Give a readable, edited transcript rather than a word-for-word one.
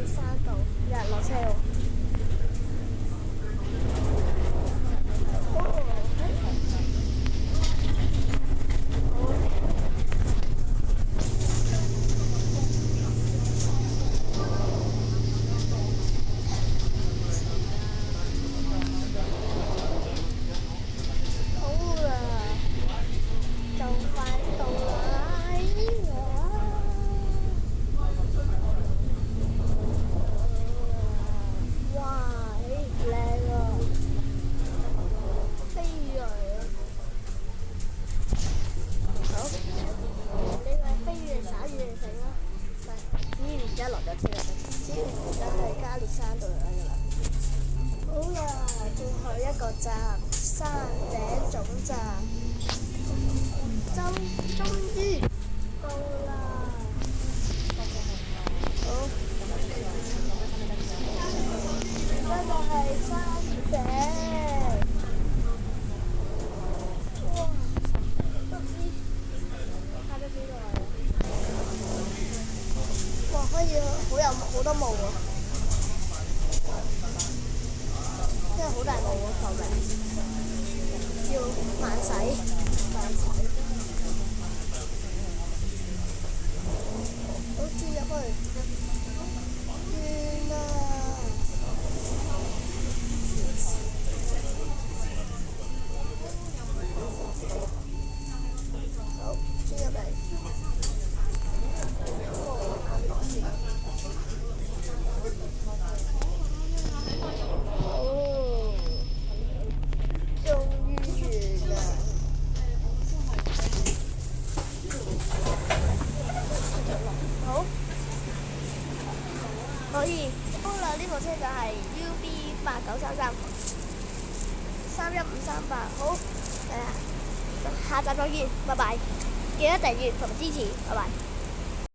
列山道，有人落車喎。好啦，就快到啦！哎呀，哇，靚啊！飛躍，好，呢個係飛躍灑雨城啦。唔係，只要而家落咗車就得。只要而家係加列山道嚟㗎啦。好啦，最後一個站，山頂總站，終於到啦！好，而家就係山頂。哇！都唔知行咗幾耐啊！哇，可以好多霧喎，真係好大霧喎，頭頂要慢駛。好，轉入去，完啦！好，轉入嚟。哦，終於完啦！好，可以。好啦，呢部車就係 UB8933，31538。好，下集再見，拜拜！記得訂閱同支持，拜拜。